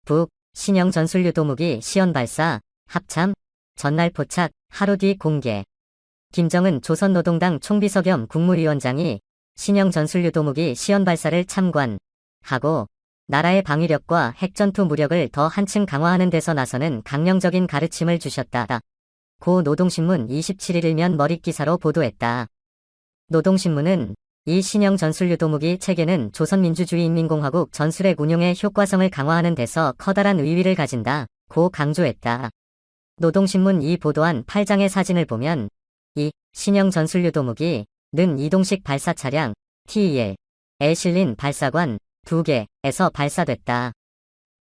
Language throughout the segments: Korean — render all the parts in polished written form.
북, 신형 전술유도무기 시연 발사, 합참, 전날 포착, 하루 뒤 공개. 김정은 조선노동당 총비서 겸 국무위원장이 신형 전술유도무기 시연 발사를 참관하고 나라의 방위력과 핵전투 무력을 더 한층 강화하는 데서 나서는 강령적인 가르침을 주셨다. 고 노동신문 27일 일면 머릿기사로 보도했다. 노동신문은 이 신형 전술유도무기 체계는 조선민주주의인민공화국 전술핵 운용의 효과성을 강화하는 데서 커다란 의위를 가진다. 고 강조했다. 노동신문 이 보도한 8장의 사진을 보면 이 신형 전술유도무기는 이동식 발사 차량 TEL에 실린 발사관 2개에서 발사됐다.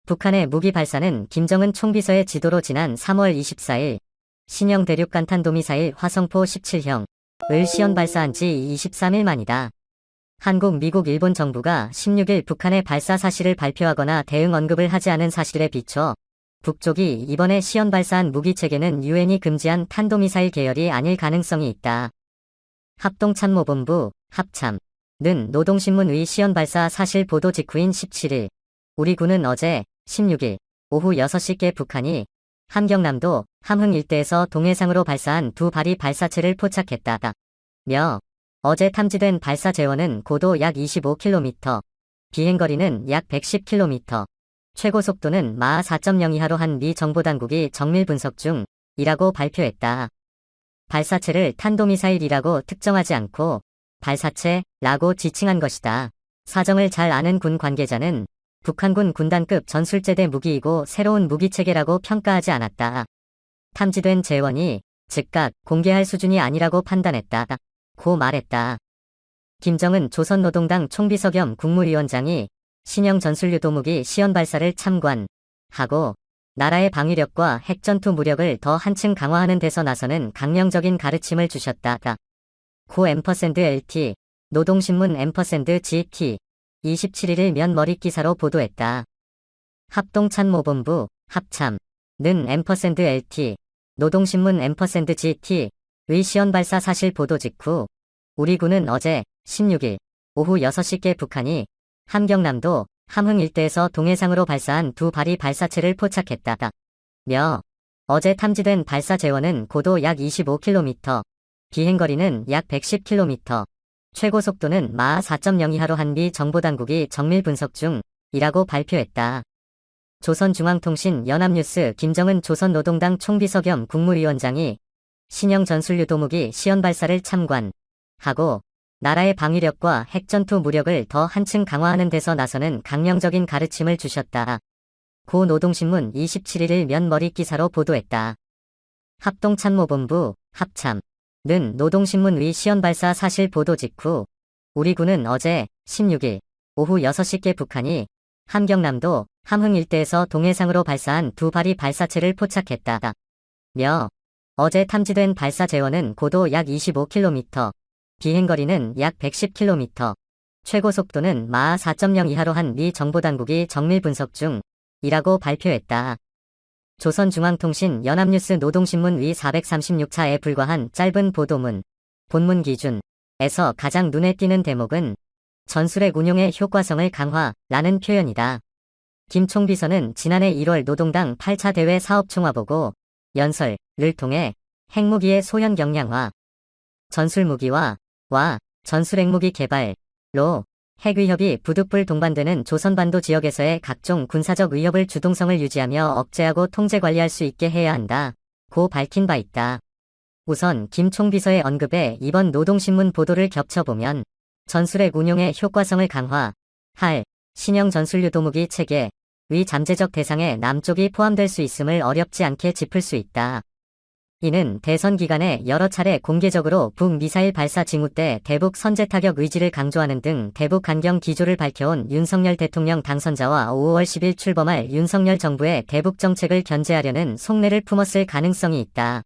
북한의 무기 발사는 김정은 총비서의 지도로 지난 3월 24일 신형 대륙간 탄도미사일 화성포 17형을 시연 발사한 지 23일 만이다. 한국, 미국, 일본 정부가 16일 북한의 발사 사실을 발표하거나 대응 언급을 하지 않은 사실에 비춰 북쪽이 이번에 시연 발사한 무기체계는 유엔이 금지한 탄도미사일 계열이 아닐 가능성이 있다. 합동참모본부, 합참는 노동신문의 시연 발사 사실 보도 직후인 17일, 우리 군은 어제 16일 오후 6시께 북한이 함경남도 함흥 일대에서 동해상으로 발사한 두 발이 발사체를 포착했다. 며 어제 탐지된 발사 재원은 고도 약 25km, 비행거리는 약 110km, 최고 속도는 마하 4.0 이하로 한 미 정보당국이 정밀 분석 중이라고 발표했다. 발사체를 탄도미사일이라고 특정하지 않고 발사체라고 지칭한 것이다. 사정을 잘 아는 군 관계자는 북한군 군단급 전술제대 무기이고 새로운 무기체계라고 평가하지 않았다. 탐지된 재원이 즉각 공개할 수준이 아니라고 판단했다. 고 말했다. 김정은 조선노동당 총비서 겸 국무위원장이 신형 전술유도무기 시연 발사를 참관하고 나라의 방위력과 핵전투 무력을 더 한층 강화하는 데서 나서는 강령적인 가르침을 주셨다. 고 &LT 노동신문 &GT 27일을 면 머릿기사로 보도했다. 합동참모본부 합참는 &LT 노동신문 &GT의 시연 발사 사실 보도 직후 우리 군은 어제 16일 오후 6시께 북한이 함경남도 함흥 일대에서 동해상으로 발사한 두 발이 발사체를 포착했다. 며 어제 탐지된 발사 재원은 고도 약 25km, 비행거리는 약 110km, 최고 속도는 마하 4.0 이하로 한 미 정보당국이 정밀 분석 중이라고 발표했다. 조선중앙통신 연합뉴스 김정은 조선노동당 총비서 겸 국무위원장이 신형 전술유도무기 시연 발사를 참관하고 나라의 방위력과 핵전투 무력을 더 한층 강화하는 데서 나서는 강령적인 가르침을 주셨다. 고 노동신문 27일 면 머릿기사로 보도했다. 합동참모본부 합참는 노동신문의 시연 발사 사실 보도 직후 우리 군은 어제 16일 오후 6시께 북한이 함경남도 함흥 일대에서 동해상으로 발사한 두 발이 발사체를 포착했다. 며 어제 탐지된 발사 재원은 고도 약 25km, 비행거리는 약 110km, 최고 속도는 마하 4.0 이하로 한 미 정보당국이 정밀 분석 중이라고 발표했다. 조선중앙통신 연합뉴스 노동신문 위 436차에 불과한 짧은 보도문, 본문 기준에서 가장 눈에 띄는 대목은 전술핵 운용의 효과성을 강화라는 표현이다. 김 총비서는 지난해 1월 노동당 8차 대회 사업총화보고 연설을 통해 핵무기의 소형 경량화, 전술무기와 전술핵무기 개발로 핵위협이 부득불 동반되는 조선반도 지역에서의 각종 군사적 위협을 주동성을 유지하며 억제하고 통제 관리할 수 있게 해야 한다. 고 밝힌 바 있다. 우선 김 총비서의 언급에 이번 노동신문 보도를 겹쳐보면 전술핵 운용의 효과성을 강화할 신형 전술유도무기 체계 위 잠재적 대상에 남쪽이 포함될 수 있음을 어렵지 않게 짚을 수 있다. 이는 대선 기간에 여러 차례 공개적으로 북미사일 발사 징후 때 대북 선제 타격 의지를 강조하는 등 대북 강경 기조를 밝혀온 윤석열 대통령 당선자와 5월 10일 출범할 윤석열 정부의 대북 정책을 견제하려는 속내를 품었을 가능성이 있다.